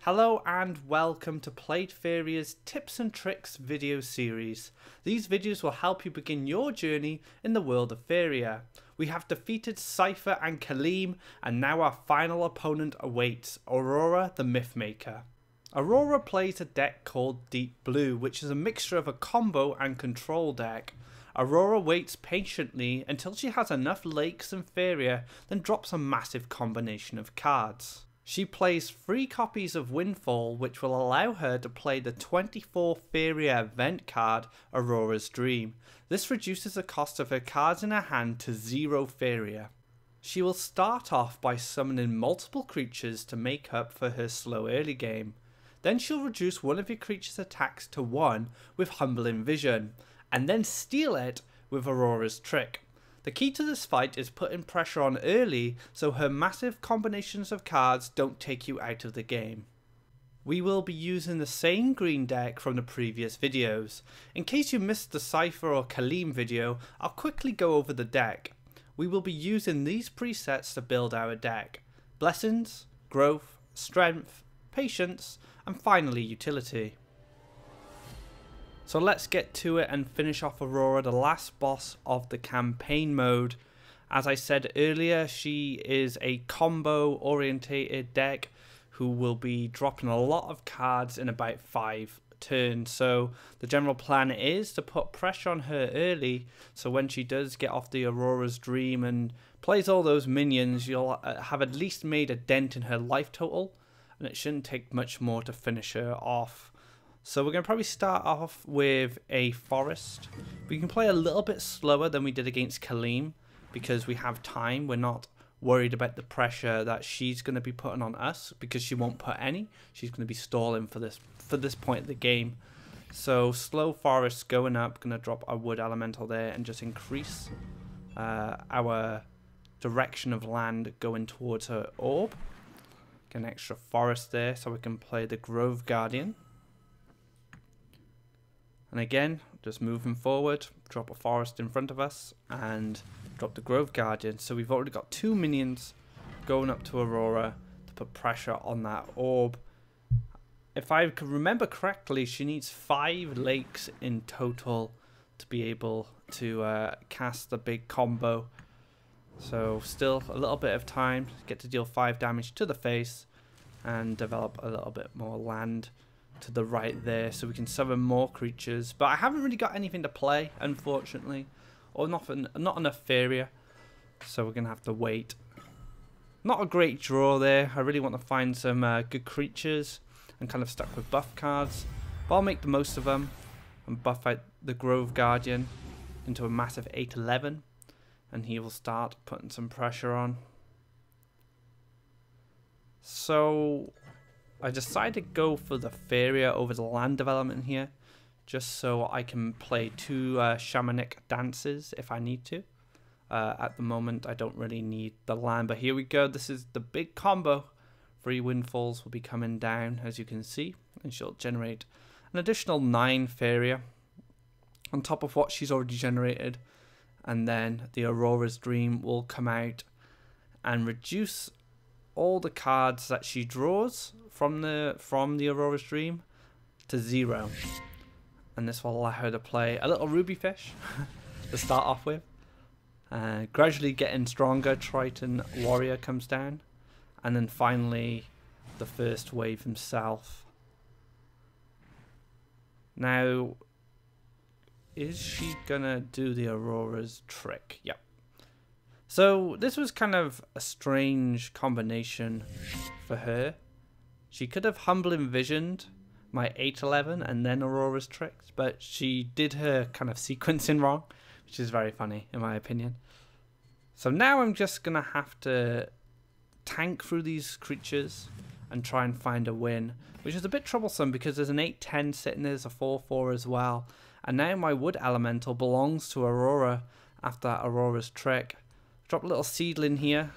Hello and welcome to PlayFaeria's Tips and Tricks video series. These videos will help you begin your journey in the world of Faeria. We have defeated Cypher and Kaleem, and now our final opponent awaits, Aurora the Mythmaker. Aurora plays a deck called Deep Blue, which is a mixture of a combo and control deck. Aurora waits patiently until she has enough lakes and Faeria, then drops a massive combination of cards. She plays 3 copies of Windfall, which will allow her to play the 24 Faeria event card, Aurora's Dream. This reduces the cost of her cards in her hand to 0 Faeria. She will start off by summoning multiple creatures to make up for her slow early game. Then she'll reduce one of your creature's attacks to 1 with Humbling Vision, and then steal it with Aurora's Trick. The key to this fight is putting pressure on early so her massive combinations of cards don't take you out of the game. We will be using the same green deck from the previous videos. In case you missed the Cypher or Kaleem video, I'll quickly go over the deck. We will be using these presets to build our deck: Blessings, Growth, Strength, Patience, and finally Utility. So let's get to it and finish off Aurora, the last boss of the campaign mode. As I said earlier, she is a combo orientated deck who will be dropping a lot of cards in about 5 turns. So the general plan is to put pressure on her early, so when she does get off the Aurora's Dream and plays all those minions, you'll have at least made a dent in her life total, and it shouldn't take much more to finish her off. So we're going to probably start off with a forest. We can play a little bit slower than we did against Kaleem because we have time. We're not worried about the pressure that she's going to be putting on us because she won't put any. She's going to be stalling for this point of the game. So slow forest going up, going to drop our wood elemental there and just increase our direction of land going towards her orb. Get an extra forest there so we can play the Grove Guardian. And again, just moving forward, drop a forest in front of us and drop the Grove Guardian. So we've already got 2 minions going up to Aurora to put pressure on that orb. If I can remember correctly, she needs 5 lakes in total to be able to cast the big combo. So still a little bit of time, get to deal 5 damage to the face and develop a little bit more land to the right there so we can summon more creatures. But I haven't really got anything to play, unfortunately, or not enough Faeria, so we're gonna have to wait. Not a great draw there. I really want to find some good creatures. I'm kind of stuck with buff cards, but I'll make the most of them and buff out the Grove Guardian into a massive 8/11, and he will start putting some pressure on. So I decided to go for the Faeria over the land development here, just so I can play 2 shamanic dances if I need to. At the moment, I don't really need the land, but here we go. This is the big combo. 3 Windfalls will be coming down, as you can see, and she'll generate an additional 9 Faeria on top of what she's already generated. And then the Aurora's Dream will come out and reduce all the cards that she draws from the Aurora's Dream to 0, and this will allow her to play a little ruby fish to start off with. Gradually getting stronger, Triton Warrior comes down, and then finally the first wave himself. Now, is she gonna do the Aurora's Trick? Yep. So this was kind of a strange combination for her. She could have Humbling Visioned my 8/11 and then Aurora's Tricks, but she did her kind of sequencing wrong, which is very funny in my opinion. So now I'm just going to have to tank through these creatures and try and find a win, which is a bit troublesome because there's an 8/10 sitting there, there's a 4/4 as well. And now my wood elemental belongs to Aurora after Aurora's Trick. Drop a little seedling here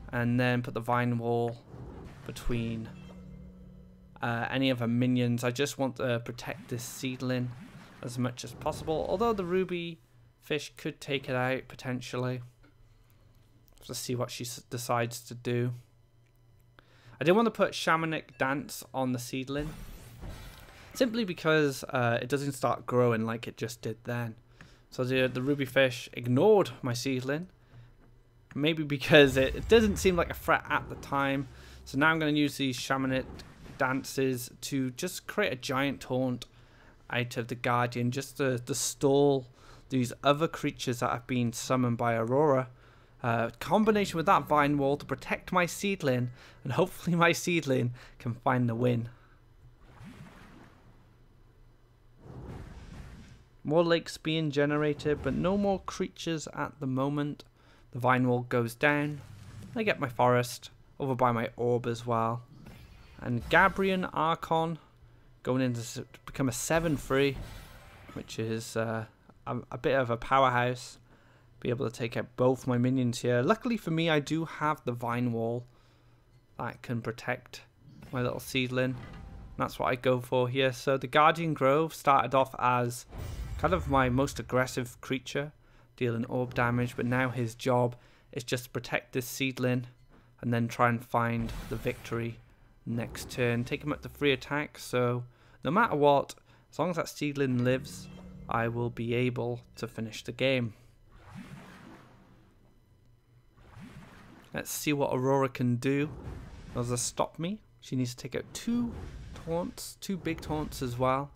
and then put the vine wall between any of her minions. I just want to protect this seedling as much as possible, although the ruby fish could take it out potentially. Let's see what she decides to do. I didn't want to put Shamanic Dance on the seedling, simply because it doesn't start growing like it just did then. So the ruby fish ignored my seedling, maybe because it doesn't seem like a threat at the time. So now I'm going to use these Shamanic Dances to just create a giant taunt out of the Guardian, just to stall these other creatures that have been summoned by Aurora. Combination with that vine wall to protect my seedling, and hopefully my seedling can find the win. More lakes being generated, but no more creatures at the moment. The vine wall goes down. I get my forest over by my orb as well. And Gabrian Archon going in to become a 7-3, which is a bit of a powerhouse. Be able to take out both my minions here. Luckily for me, I do have the vine wall that can protect my little seedling. That's what I go for here. So the Guardian Grove started off as kind of my most aggressive creature, dealing orb damage, but now his job is just to protect this seedling and then try and find the victory next turn. Take him up to 3 attacks, so no matter what, as long as that seedling lives, I will be able to finish the game. Let's see what Aurora can do. Does that stop me? She needs to take out 2 taunts, 2 big taunts as well.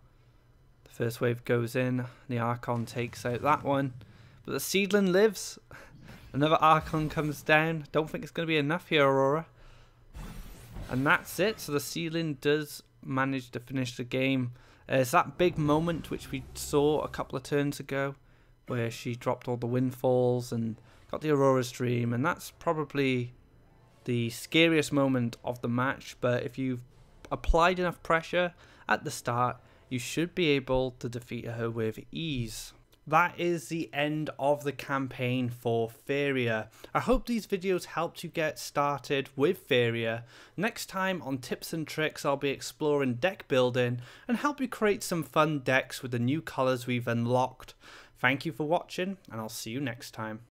The first wave goes in, the Archon takes out that one, but the seedling lives. Another Archon comes down. Don't think it's going to be enough here, Aurora. And that's it. So the seedling does manage to finish the game. It's that big moment which we saw a couple of turns ago, where she dropped all the windfalls and got the Aurora's Dream, and that's probably the scariest moment of the match. But if you've applied enough pressure at the start, you should be able to defeat her with ease. That is the end of the campaign for Faeria. I hope these videos helped you get started with Faeria. Next time on Tips and Tricks, I'll be exploring deck building and help you create some fun decks with the new colours we've unlocked. Thank you for watching, and I'll see you next time.